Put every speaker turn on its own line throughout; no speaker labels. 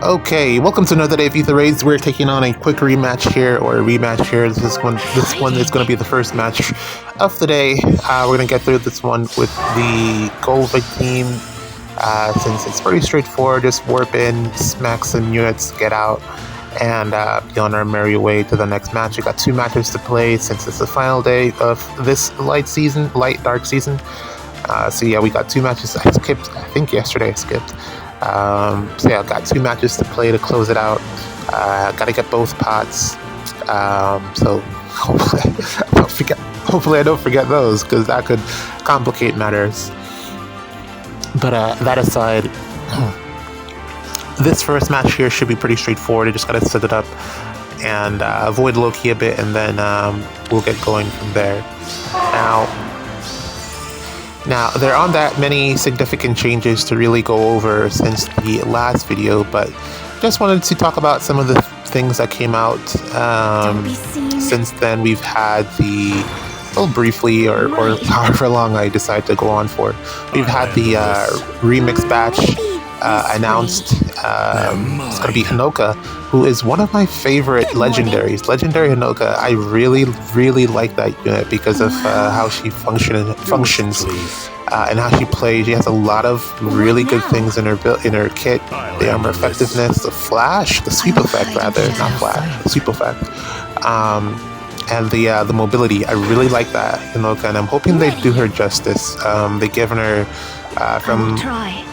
Okay, welcome to another day of Ether Raids. We're taking on a quick rematch here, or a rematch here. This one is going to be the first match of the day. We're going to get through this one with the Goldvig team, since it's pretty straightforward. Just warp in, smack some units, get out, and be on our merry way to the next match. We got 2 matches to play since it's the final day of this light dark season. So yeah, we got 2 matches. I think yesterday I skipped. So yeah, I've got 2 matches to play to close it out. Gotta get both pots. So hopefully I don't forget those, because that could complicate matters. But that aside, this first match here should be pretty straightforward. I just gotta set it up and avoid Loki a bit, and then we'll get going from there. Now, there aren't that many significant changes to really go over since the last video, but just wanted to talk about some of the things that came out since then. We've had briefly, or however long I decide to go on for, we've had the remix batch announced. It's going to be Hinoka, who is one of my favorite legendaries. Legendary Hinoka, I really, really like that unit because of how she functions and how she plays. She has a lot of really good things in her kit. The armor effectiveness, the sweep effect rather, not flash, the sweep effect. And the mobility. I really like that Hinoka, and I'm hoping they do her justice. They've given her from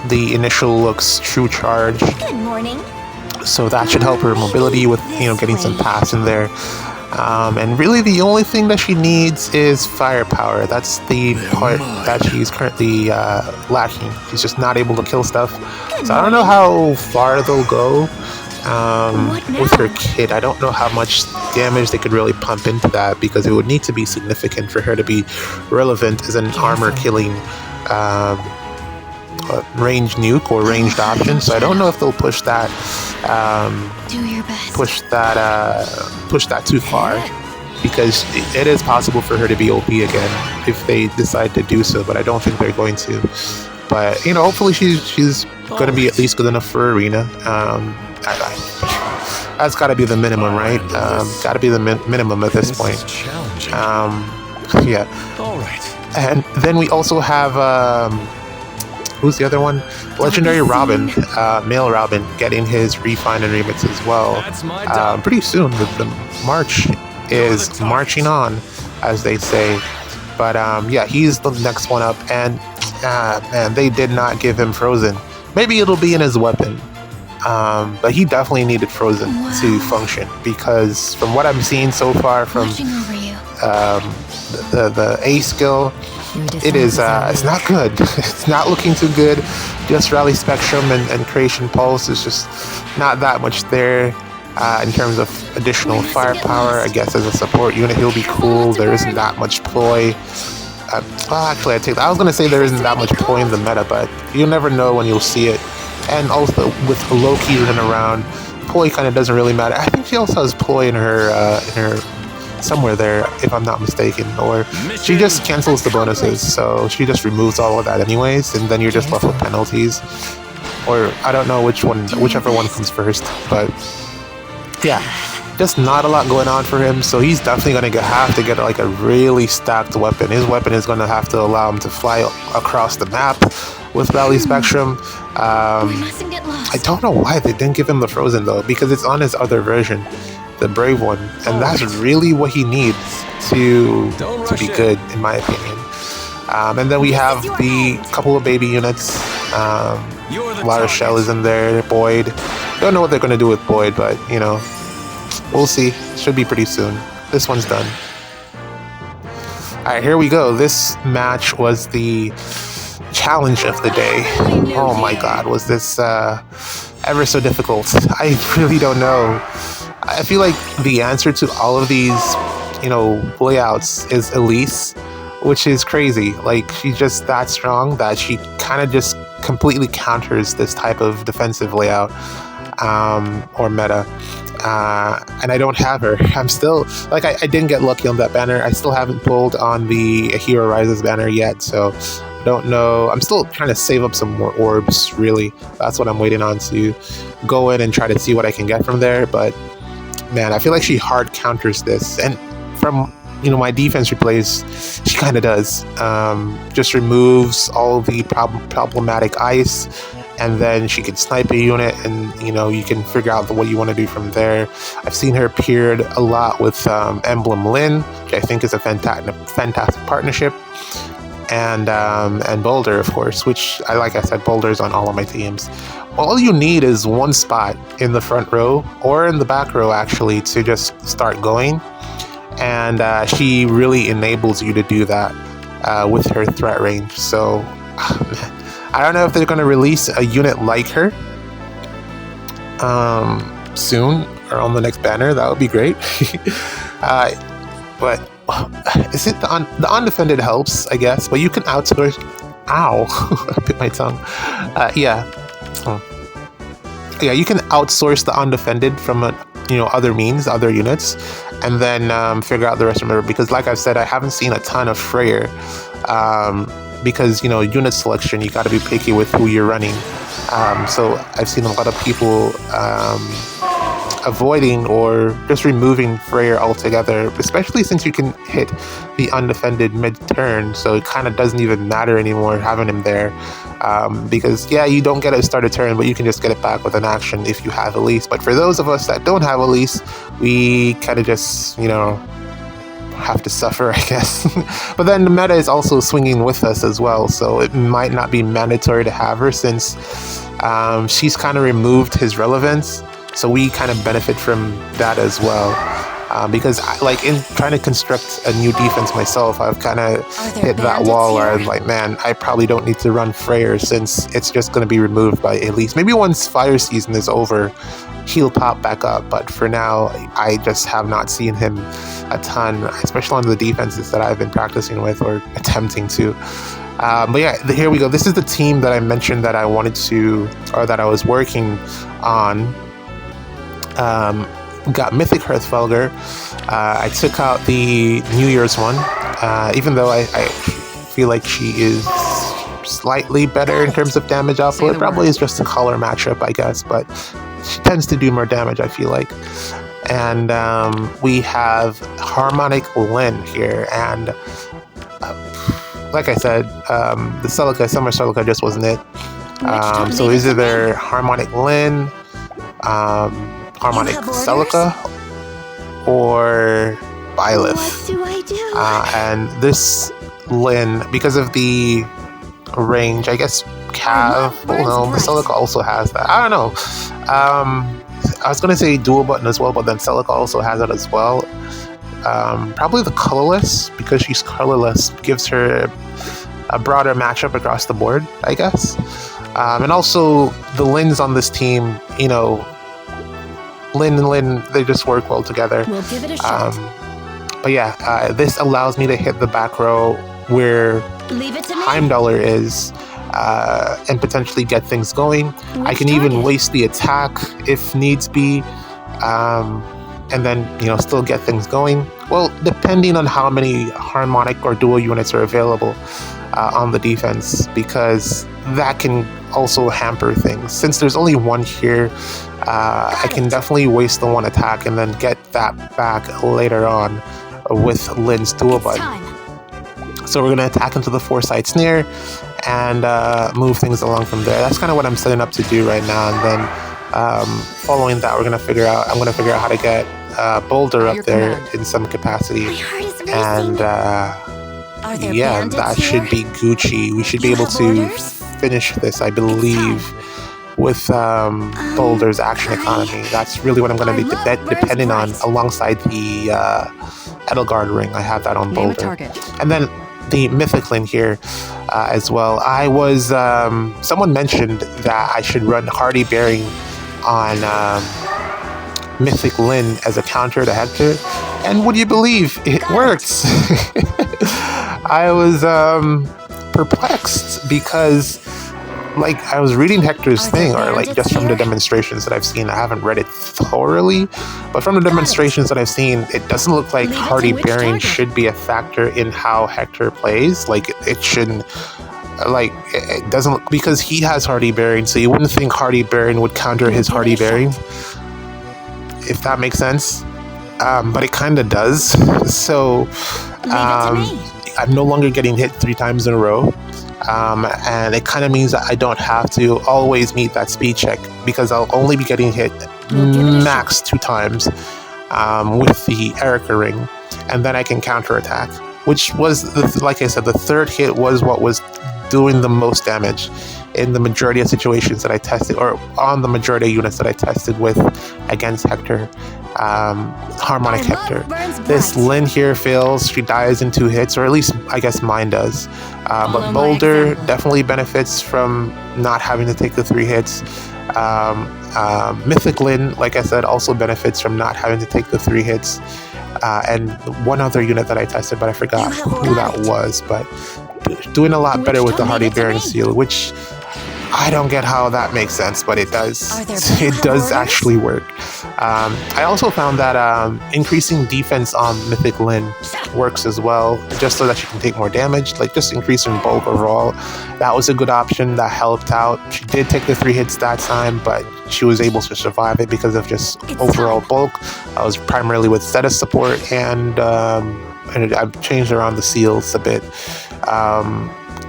the initial looks true charge.
Good morning.
So that should help her mobility with getting some pass in there. And really the only thing that she needs is firepower. That's the part that she's currently lacking. She's just not able to kill stuff. So I don't know how far they'll go with her kit. I don't know how much damage they could really pump into that, because it would need to be significant for her to be relevant as an armor killing range nuke or ranged option. So I don't know if they'll push that
Do your best.
push that too far, because it is possible for her to be OP again if they decide to do so, but I don't think they're going to. But hopefully she's going to be at least good enough for arena. That's got to be the minimum, right? Got to be the minimum at this point. Yeah.
All right.
And then we also have who's the other one? Legendary Robin, male Robin, getting his refine and remix as well. Pretty soon. The March is marching on, as they say. But yeah, he's the next one up, and man, they did not give him Frozen. Maybe it'll be in his weapon. But he definitely needed Frozen to function, because from what I'm seeing so far from the A skill, it's not good. It's not looking too good. Just Rally Spectrum and Creation Pulse is just not that much there in terms of additional firepower. I guess as a support unit he'll be cool. There isn't that much ploy. Actually, I was going to say there isn't that much ploy in the meta, but you'll never know when you'll see it. And also with Loki running around, ploy kind of doesn't really matter. I think she also has ploy in her somewhere there, if I'm not mistaken, or she just cancels the bonuses, so she just removes all of that anyways, and then you're just left with penalties. Or I don't know whichever one comes first, but yeah, just not a lot going on for him. So he's definitely going to have to get like a really stacked weapon. His weapon is going to have to allow him to fly across the map with Rally Spectrum. I don't know why they didn't give him the Frozen though, because it's on his other version, the Brave one, and that's really what he needs to be good, in my opinion. And then we have the couple of baby units. La Rochelle is in there, Boyd. Don't know what they're going to do with Boyd, but we'll see. Should be pretty soon. This one's done. Alright, here we go. This match was the challenge of the day. Oh my god, was this ever so difficult? I really don't know. I feel like the answer to all of these, layouts is Elise, which is crazy. Like, she's just that strong that she kind of just completely counters this type of defensive layout or meta. And I don't have her. I'm still, like, I didn't get lucky on that banner. I still haven't pulled on the Hero Rises banner yet, so don't know. I'm still trying to save up some more orbs, really. That's what I'm waiting on, to go in and try to see what I can get from there. But man, I feel like she hard counters this. And from my defense replays, she kind of does. Just removes all the problematic ice, and then she can snipe a unit, and you can figure out what you want to do from there. I've seen her paired a lot with Emblem Lin, which I think is a fantastic partnership, and Boulder, of course, which like I said, Boulder's on all of my teams. All you need is one spot in the front row or in the back row, actually, to just start going, and she really enables you to do that with her threat range. So I don't know if they're going to release a unit like her soon or on the next banner. That would be great. But is it the undefended helps, I guess, but you can outsource. Ow! I bit my tongue. Yeah, you can outsource the undefended from other means, other units, and then figure out the rest of it. Because, like I've said, I haven't seen a ton of Freyr. Because unit selection, you got to be picky with who you're running. So I've seen a lot of people avoiding or just removing Freyr altogether, especially since you can hit the undefended mid-turn, so it kind of doesn't even matter anymore having him there. Because you don't get to start a turn, but you can just get it back with an action if you have Elise. But for those of us that don't have Elise, we kind of just have to suffer, I guess. But then the meta is also swinging with us as well, so it might not be mandatory to have her, since she's kind of removed his relevance, so we kind of benefit from that as well. Because in trying to construct a new defense myself, I've kind of hit that wall where I'm like, man, I probably don't need to run Freyr, since it's just going to be removed by Elise. Maybe once fire season is over, he'll pop back up, but for now, I just have not seen him a ton, especially on the defenses that I've been practicing with or attempting to. But yeah, here we go. This is the team that I mentioned that I wanted to, or that I was working on. Got Mythic Hearthfelger. I took out the New Year's one, even though I feel like she is slightly better in terms of damage output. It probably is just a color matchup, I guess, but she tends to do more damage, I feel like. And we have Harmonic Lin here, and like I said, the Celica, Summer Celica just wasn't it. So is either Harmonic Lin, Harmonic Celica, or Byleth.
What do I do?
And this Lin, because of the range, I guess Cav, well, no, the Celica also has that. I don't know. I was going to say dual button as well, but then Celica also has it as well. Probably the colorless, because she's colorless, gives her a broader matchup across the board, I guess. And also the Lins on this team, Lin and Lin, they just work well together.
We'll give it a shot.
But yeah, this allows me to hit the back row where
Leave it to me.
Heimdallr is, and potentially get things going. I can even waste the attack if needs be, and then still get things going. Well, depending on how many harmonic or dual units are available on the defense, because that can also hamper things. Since there's only one here, I can definitely waste the one attack and then get that back later on with Lin's dual button. So we're going to attack into the Foresight Snare and move things along from there. That's kind of what I'm setting up to do right now. And then following that, I'm going to figure out how to get Boulder up there in some capacity. And yeah, that should be Gucci. We should be able to finish this, I believe, with Boulder's action economy. That's really what I'm going to be depending on, alongside the Edelgard ring. I have that on Boulder. And then the Mythic Lin here as well. I was someone mentioned that I should run Hardy Bearing on Mythic Lin as a counter to Hector, and would you believe it works? I was perplexed because I was reading Hector's thing, or just from the demonstrations that I've seen. I haven't read it thoroughly, but from the demonstrations that I've seen, it doesn't look like Hardy Bearing should be a factor in how Hector plays. It shouldn't like it doesn't look, because he has Hardy Bearing, so you wouldn't think Hardy Bearing would counter his Hardy Bearing, if that makes sense. But it kind of does. So I'm no longer getting hit 3 times in a row. And it kind of means that I don't have to always meet that speed check, because I'll only be getting hit max 2 times with the Erica ring, and then I can counterattack, which was, like I said, the 3rd hit was what was doing the most damage in the majority of situations that I tested, or on the majority of units that I tested with against Hector, Harmonic Hector. This Lynn here fails, she dies in 2 hits, or at least I guess mine does. But Boulder definitely benefits from not having to take the 3 hits. Mythic Lynn, like I said, also benefits from not having to take the 3 hits. And one other unit that I tested, but I forgot who that was, but doing a lot better with the Hardy Bearing Seal, which I don't get how that makes sense, but it does. It does actually work. I also found that increasing defense on Mythic Lynn works as well, just so that she can take more damage, like just increasing bulk overall. That was a good option, that helped out. She did take the 3 hits that time, but she was able to survive it because of just overall bulk. I was primarily with status support, and I've changed around the seals a bit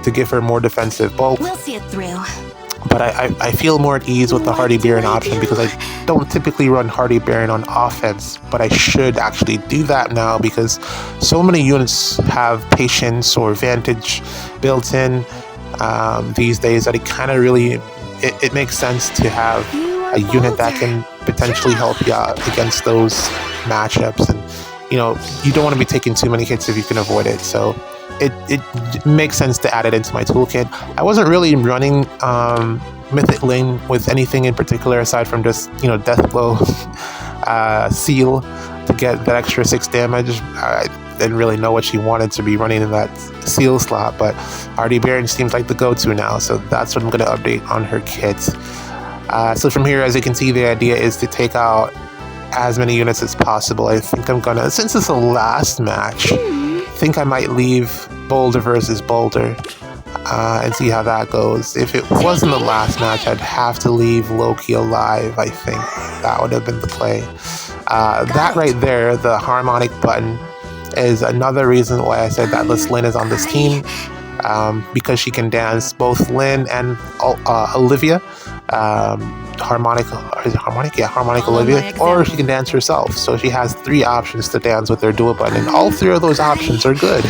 to give her more defensive bulk.
We'll see it through.
But I feel more at ease with the Hardy Bearing option, because I don't typically run Hardy Bearing on offense, but I should actually do that now, because so many units have Patience or Vantage built in these days that it kind of really, it makes sense to have a unit that can potentially help you out against those matchups. And you know, you don't want to be taking too many hits if you can avoid it, so it makes sense to add it into my toolkit. I wasn't really running Mythic Lane with anything in particular aside from just, you know, Death Blow Seal to get that extra 6 damage. I didn't really know what she wanted to be running in that Seal slot, but Hardy Bearing seems like the go-to now, so that's what I'm going to update on her kit. So from here, as you can see, the idea is to take out as many units as possible. I think I'm gonna, since it's the last match, I think I might leave Boulder versus Boulder and see how that goes. If it wasn't the last match, I'd have to leave Loki alive. I think that would have been the play. That right there, the harmonic button, is another reason why I said that Lynn is on this team, because she can dance both Lynn and Olivia. Harmonic Olivia, or she can dance herself. So she has 3 options to dance with her dual button, and all 3 of those options are good.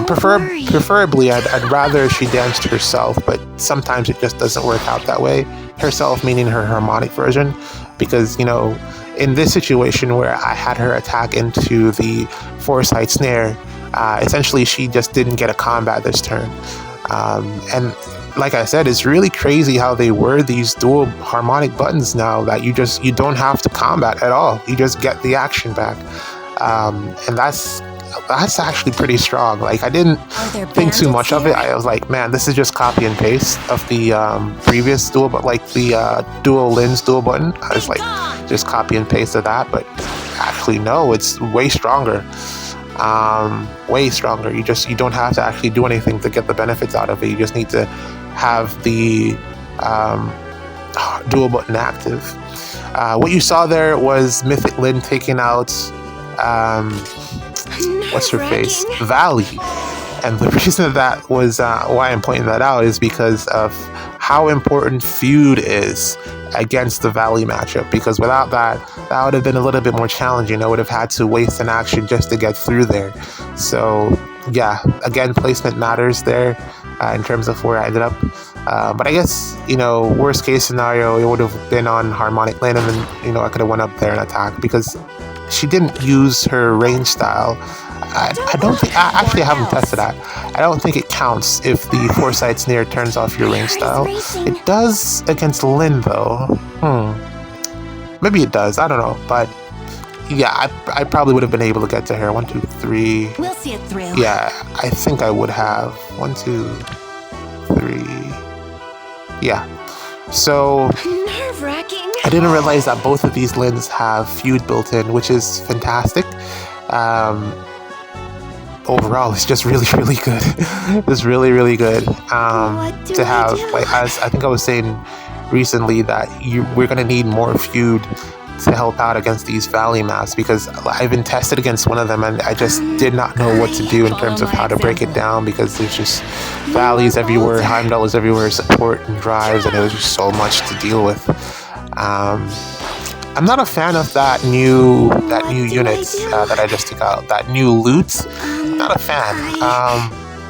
Preferably, I'd rather she danced herself, but sometimes it just doesn't work out that way. Herself meaning her harmonic version, because, you know, in this situation where I had her attack into the Foresight Snare, essentially she just didn't get a combat this turn. And like I said, it's really crazy how they word these dual harmonic buttons now, that you don't have to combat at all. You just get the action back. And that's actually pretty strong. Like, I didn't think too much of it. I was like, man, this is just copy and paste of the previous dual, but like the dual Lynn's dual button. I was like, just copy and paste of that. But actually, no, it's way stronger. Way stronger. You don't have to actually do anything to get the benefits out of it. You just need to have the dual button active. What you saw there was Mythic Lynn taking out what's her face? Valley. And the reason that was why I'm pointing that out is because of how important Feud is against the Valley matchup, because without that would have been a little bit more challenging. I would have had to waste an action just to get through there. So yeah, again, placement matters there in terms of where I ended up. But I guess, you know, worst case scenario, it would have been on Harmonic Lane, and then, you know, I could have went up there and attacked, because she didn't use her range style. I don't think, actually I haven't tested that. I don't think it counts if the Foresight Snare turns off your range style. It does against Lynn though. Maybe it does, I don't know. But yeah, I probably would have been able to get to her. 1, 2, 3.
We'll see it through.
Yeah, I think I would have. 1, 2, 3. Yeah. So
Nerve-wracking.
I didn't realize that both of these Lyns have Feud built in, which is fantastic. overall, it's just really, really good. It's really, really good. To have, like, as I think I was saying recently, that we're gonna need more feud to help out against these valley maps, because I've been tested against one of them and I just did not know what to do in terms of how to break it down, because there's just valleys everywhere, Heimdall is everywhere, support and drives, and it was just so much to deal with. I'm not a fan of that new unit that I just took out, that new loot. I'm not a fan.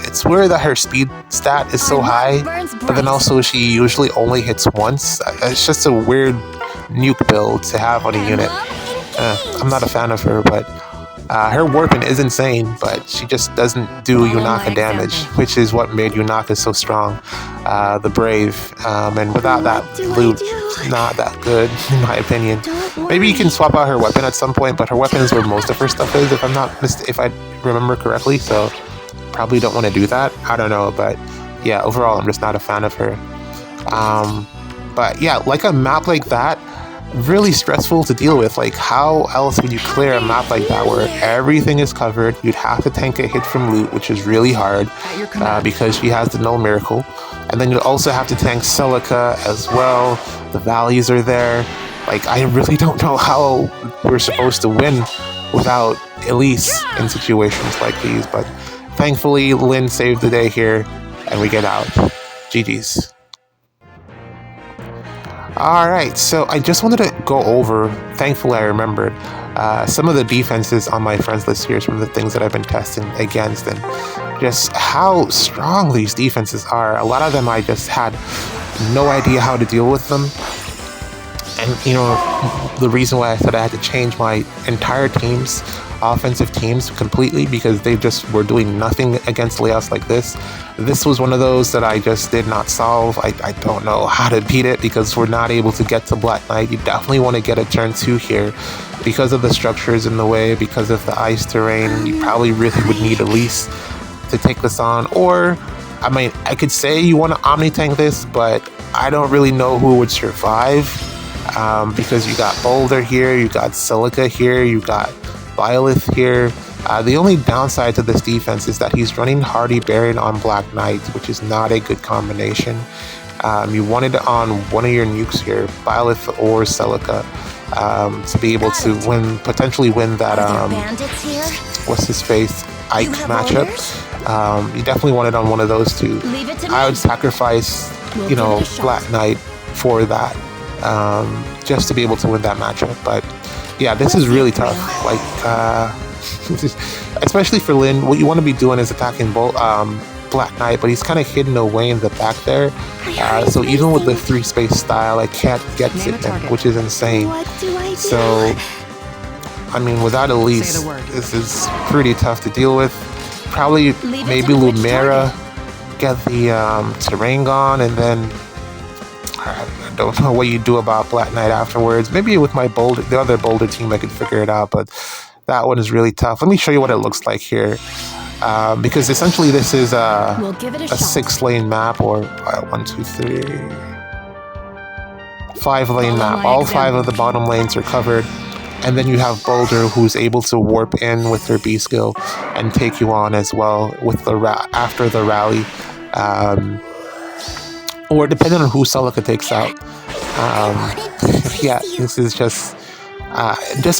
It's weird that her speed stat is so high, but then also she usually only hits once. It's just a weird nuke build to have on a unit. I'm not a fan of her, but her warping is insane, but she just doesn't do Yunaka damage, which is what made Yunaka so strong. The Brave, and without that loot, not that good in my opinion. Maybe you can swap out her weapon at some point, but her weapon is where most of her stuff is, if I remember correctly, so probably don't want to do that. I don't know, but yeah, overall I'm just not a fan of her. But yeah, like a map like that, really stressful to deal with. Like, how else would you clear a map like that where everything is covered? You'd have to tank a hit from loot, which is really hard because she has the null miracle, and then you'd also have to tank Celica as well. The valleys are there. Like, I really don't know how we're supposed to win without Elise in situations like these, but thankfully Lynn saved the day here and we get out. GG's. Alright, so I just wanted to go over, thankfully I remembered, some of the defenses on my friends list here, some of the things that I've been testing against, and just how strong these defenses are. A lot of them I just had no idea how to deal with them. And, you know, the reason why I said I had to change my entire teams, offensive teams, completely, because they just were doing nothing against layouts like this. This was one of those that I just did not solve. I don't know how to beat it because we're not able to get to Black Knight. You definitely want to get a turn 2 here because of the structures in the way, because of the ice terrain. You probably really would need Elise to take this on. Or, I mean, I could say you want to omni-tank this, but I don't really know who would survive. Because you got Boulder here, you got Celica here, you got Violet here. The only downside to this defense is that he's running Hardy Baron on Black Knight, which is not a good combination. You wanted it on one of your nukes here, Violet or Celica, to be able to potentially win that, what's his face, Ike matchup. You definitely want it on one of those two. I would sacrifice, you know, Black Knight for that. Just to be able to win that matchup. But yeah, this is really tough. Like, especially for Lynn, what you want to be doing is attacking Black Knight, but he's kind of hidden away in the back there. So even with the 3-space style, I can't get to him, which is insane. So, I mean, without Elise, this is pretty tough to deal with. Probably maybe Lumera get the terrain gone, and then I don't know what you do about Black Knight afterwards. Maybe with my the other Boulder team I could figure it out, but that one is really tough. Let me show you what it looks like here. Because essentially this is a 6-lane map, or 1, 2, 3, 5-lane map. All 5 of the bottom lanes are covered. And then you have Boulder, who's able to warp in with their B skill and take you on as well with the after the rally. Or depending on who Celica takes out. Yeah, this is just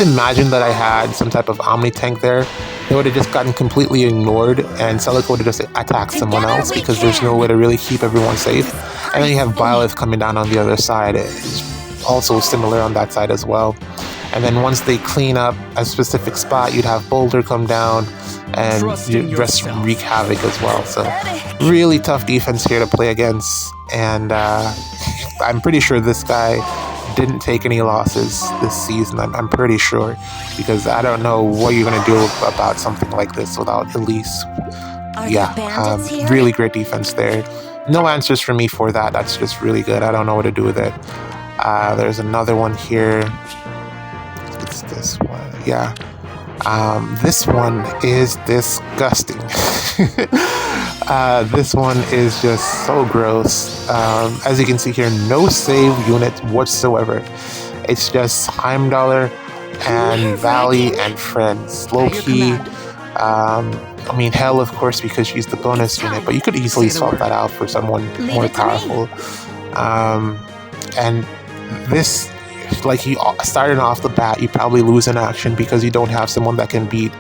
imagine that I had some type of Omni tank there. It would have just gotten completely ignored, and Celica would have just attacked someone else because there's no way to really keep everyone safe. And then you have Violet coming down on the other side. It's also similar on that side as well. And then once they clean up a specific spot, you'd have Boulder come down and the rest wreak havoc as well. So really tough defense here to play against. And I'm pretty sure this guy didn't take any losses this season. I'm pretty sure, because I don't know what you're going to do about something like this without Elise. Yeah, really great defense there. No answers for me for that. That's just really good. I don't know what to do with it. There's another one here. It's this one. Yeah. This one is disgusting. This one is just so gross. As you can see here, no save unit whatsoever. It's just Heimdall and Valley and friends. Low key. I mean, Hell, of course, because she's the bonus unit, but you could easily swap that out for someone more powerful. And this, like, you starting off the bat, you probably lose an action because you don't have someone that can beat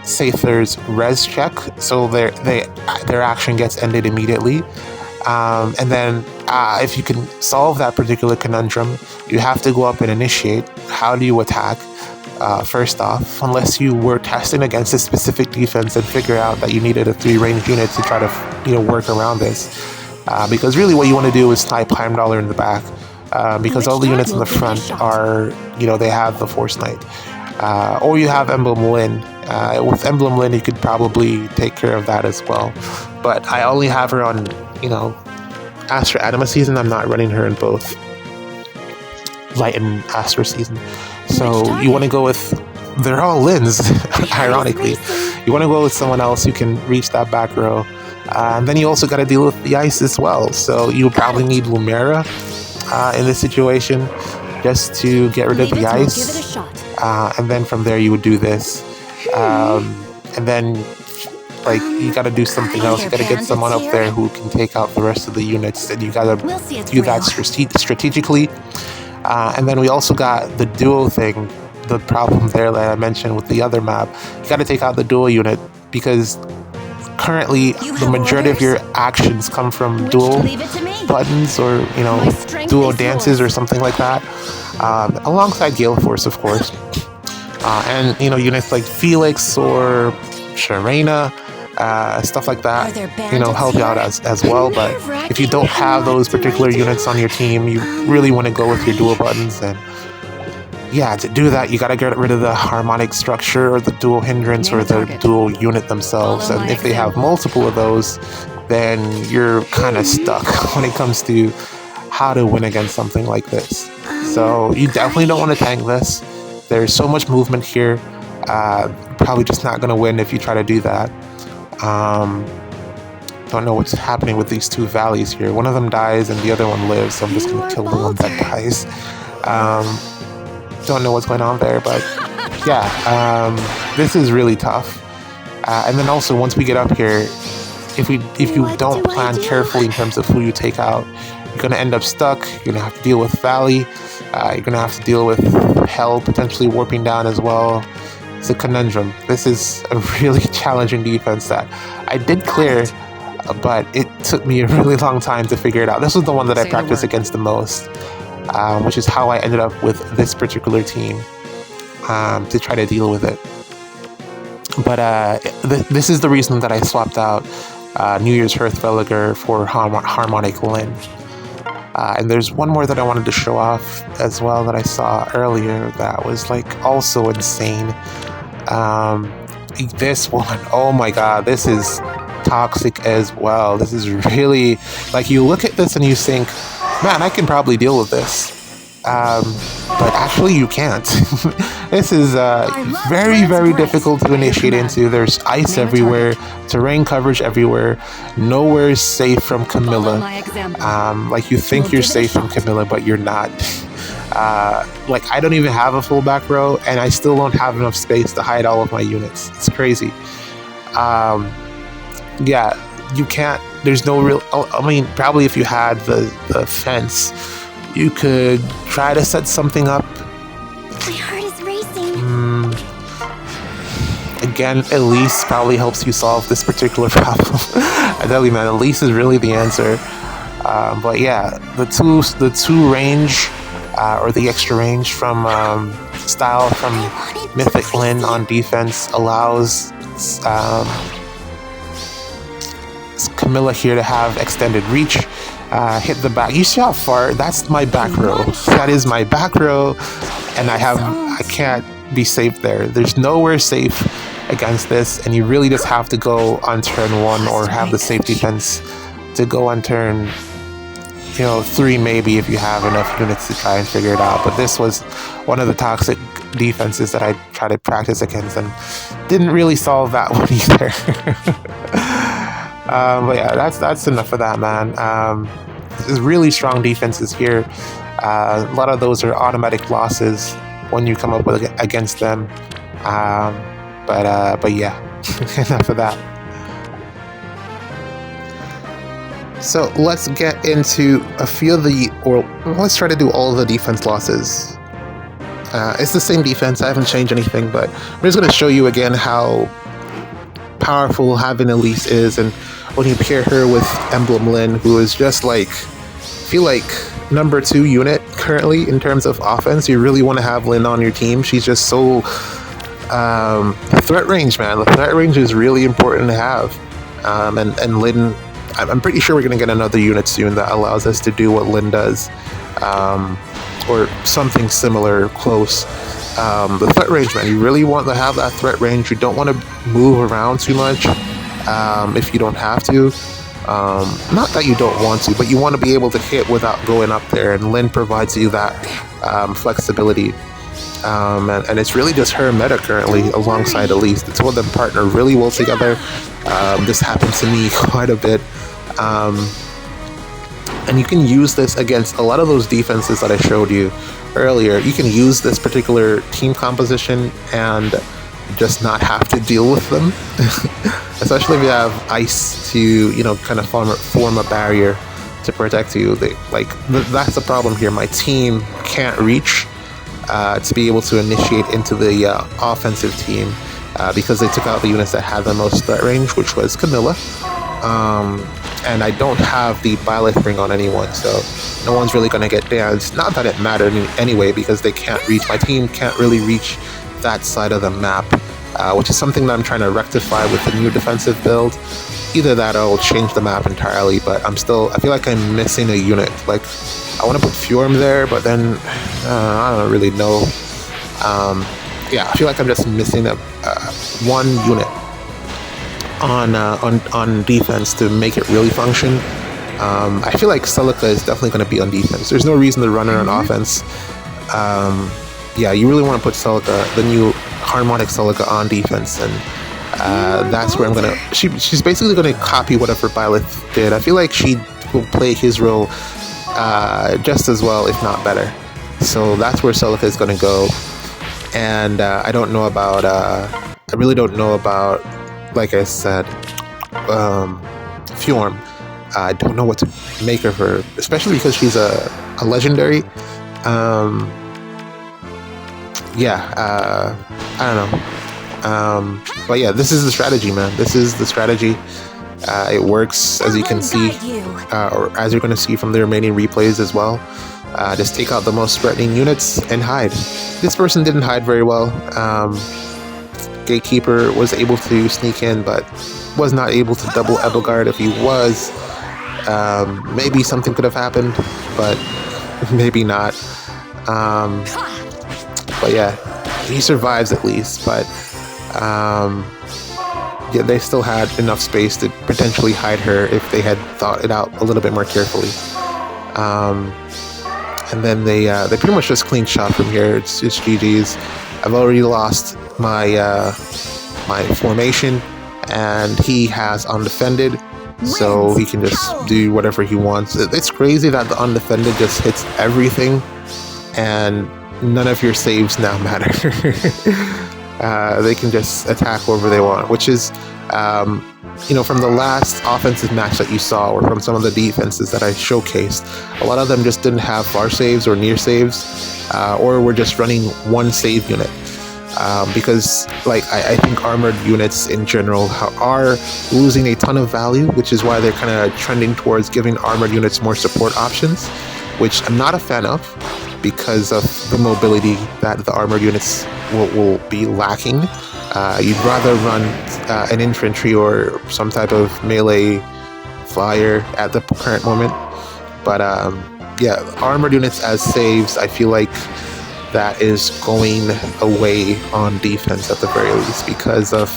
Sather's res check, so their action gets ended immediately. And then if you can solve that particular conundrum, you have to go up and initiate. How do you attack? First off, unless you were testing against a specific defense and figure out that you needed a 3-range unit to try to work around this. Because really what you want to do is snipe Heimdallr in the back. Because all the units in the front are, they have the Force Knight. Or you have Emblem Lyn. With Emblem Lyn, you could probably take care of that as well. But I only have her on, Astra Anima season. I'm not running her in both Light and Astra season. So you want to go with, they're all Lyns, ironically. You want to go with someone else who can reach that back row. And then you also got to deal with the ice as well. So you would probably need Lumera in this situation just to get rid of the ice. And then from there you would do this. And then you got to do something else. You got to get someone up there who can take out the rest of the units. And you got to do that strategically. And then we also got the duo thing, the problem there that I mentioned with the other map. You got to take out the duo unit because currently the majority of your actions come from dual buttons or, duo dances or something like that. Alongside Gale Force, of course. And, units like Felix or Sharena, stuff like that, help you out as well. But if you don't have those particular units on your team, you really want to go with your dual buttons. And yeah, to do that, you got to get rid of the harmonic structure or the dual hindrance or the dual unit themselves. And if they have multiple of those, then you're kind of stuck when it comes to how to win against something like this. So you definitely don't want to tank this. There's so much movement here. Probably just not going to win if you try to do that. Don't know what's happening with these two valleys here. One of them dies and the other one lives, so I'm just going to kill the one that dies. Don't know what's going on there, but yeah, this is really tough. And then also, once we get up here, if you don't plan carefully in terms of who you take out, you're going to end up stuck. You're going to have to deal with Valley. You're going to have to deal with Hell potentially warping down as well. It's a conundrum. This is a really challenging defense that I did clear, but it took me a really long time to figure it out. This was the one that I practiced against the most, which is how I ended up with this particular team to try to deal with it. But this is the reason that I swapped out New Year's Hearthveliger for Harmonic Lyn. And there's one more that I wanted to show off as well that I saw earlier that was also insane. This one, oh my god, this is toxic as well. This is really, you look at this and you think, man, I can probably deal with this. But actually you can't. This is very, very difficult to initiate into. There's ice everywhere, terrain coverage everywhere, nowhere is safe from Camilla. You think you're safe from Camilla, but you're not. I don't even have a full back row, and I still don't have enough space to hide all of my units. It's crazy. Yeah, you can't, there's no real, probably if you had the fence, you could try to set something up.
My heart is racing.
Again, Elise probably helps you solve this particular problem. I tell you, man, Elise is really the answer. But yeah, the two range or the extra range from style from Mythic Lyn on defense allows Camilla here to have extended reach. Hit the back. You see how far? That's my back row. That is my back row, and I can't be safe there. There's nowhere safe against this, and you really just have to go on turn 1 or have the safe defense to go on turn 3 maybe if you have enough units to try and figure it out. But this was one of the toxic defenses that I tried to practice against and didn't really solve that one either. But yeah, that's enough of that, man. There's really strong defenses here. A lot of those are automatic losses when you come up with against them. But yeah, enough of that. So let's get into a few of let's try to do all of the defense losses. It's the same defense. I haven't changed anything, but I'm just going to show you again how powerful having Elise is, and when you pair her with Emblem Lyn, who is just like, I feel like number 2 unit currently in terms of offense. You really want to have Lyn on your team. She's just so threat range, man. The threat range is really important to have, and Lyn. I'm pretty sure we're going to get another unit soon that allows us to do what Lyn does, or something similar, close. The threat range, man, you really want to have that threat range. You don't want to move around too much if you don't have to. Not that you don't want to, but you want to be able to hit without going up there, and Lyn provides you that flexibility. And it's really just her meta currently alongside Elise. The two of them partner really well together. This happens to me quite a bit. And you can use this against a lot of those defenses that I showed you earlier. You can use this particular team composition and just not have to deal with them. Especially if you have ice to, kind of form a barrier to protect you. That's the problem here. My team can't reach to be able to initiate into the offensive team because they took out the units that had the most threat range, which was Camilla. And I don't have the Byleth ring on anyone, so no one's really going to get danced. Not that it mattered anyway, because they can't reach. My team can't really reach that side of the map, which is something that I'm trying to rectify with the new defensive build. Either that or I'll change the map entirely, but I feel like I'm missing a unit. Like, I want to put Fjorm there, but then I don't really know. I feel like I'm just missing one unit on defense to make it really function. I feel like Celica is definitely going to be on defense. There's no reason to run her on offense. You really want to put Celica, the new harmonic Celica, on defense, and that's where I'm gonna. She's basically going to copy whatever Byleth did. I feel like she will play his role just as well, if not better. So that's where Celica is going to go. And I really don't know about. Like I said, Fjorm. I don't know what to make of her, especially because she's a legendary. I don't know. But yeah, this is the strategy, man. This is the strategy. It works, as you can see, or as you're going to see from the remaining replays as well. Just take out the most threatening units and hide. This person didn't hide very well. Gatekeeper was able to sneak in, but was not able to double Edelgard. If he was, maybe something could have happened, but maybe not. But yeah, he survives at least. But they still had enough space to potentially hide her if they had thought it out a little bit more carefully. And then they pretty much just clean shot from here. It's GG's. I've already lost my formation, and he has undefended, so he can just do whatever he wants. It's crazy that the undefended just hits everything, and none of your saves now matter. They can just attack whoever they want, which is, from the last offensive match that you saw, or from some of the defenses that I showcased, a lot of them just didn't have far saves or near saves, or were just running one save unit. Because I think armored units in general are losing a ton of value, which is why they're kind of trending towards giving armored units more support options, which I'm not a fan of because of the mobility that the armored units will be lacking. You'd rather run an infantry or some type of melee flyer at the current moment. But armored units as saves, I feel like that is going away on defense at the very least because of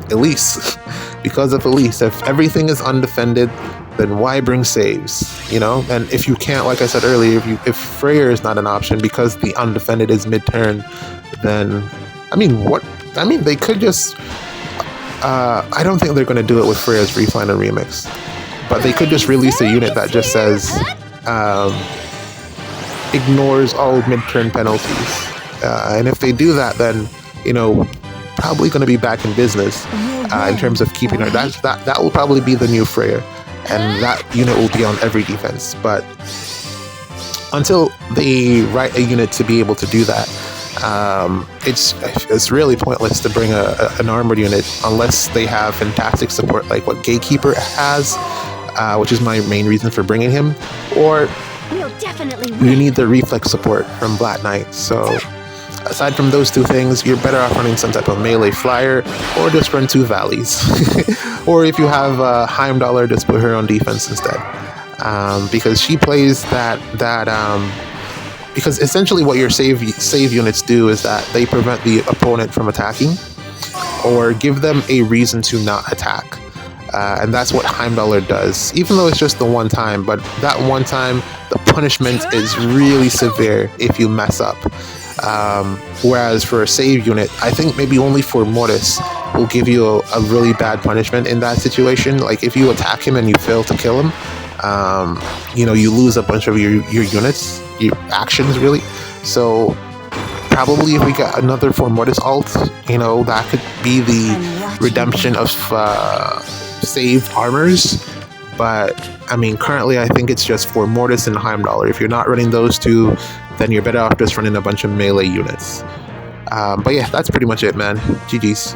Elise. Because of Elise. If everything is undefended, then why bring saves? And if you can't, like I said earlier, if Freyr is not an option because the undefended is mid-turn, then they could just I don't think they're going to do it with Freyr's Refine and Remix, but they could just release a unit that just says ignores all mid-turn penalties, and if they do that, then probably going to be back in business in terms of keeping her. That will probably be the new Freya, and that unit will be on every defense. But until they write a unit to be able to do that, it's really pointless to bring an armored unit unless they have fantastic support like what Gatekeeper has, which is my main reason for bringing him, or
We'll definitely
you
win.
need the reflex support from Black Knight. So aside from those two things, you're better off running some type of melee flyer, or just run 2 valleys. Or if you have Heimdallr, just put her on defense instead, because she plays that because essentially what your save units do is that they prevent the opponent from attacking or give them a reason to not attack. And that's what Heimdallr does, even though it's just the one time. But that one time, the punishment is really severe if you mess up. Whereas for a save unit, I think maybe only for Mortis will give you a really bad punishment in that situation. Like if you attack him and you fail to kill him, you lose a bunch of your units, your actions really. So probably if we get another for Mortis ult, that could be the redemption of save armors. But I mean, currently I think it's just for Mortis and Heimdallr. If you're not running those two, then you're better off just running a bunch of melee units. But yeah, that's pretty much it, man. GG's.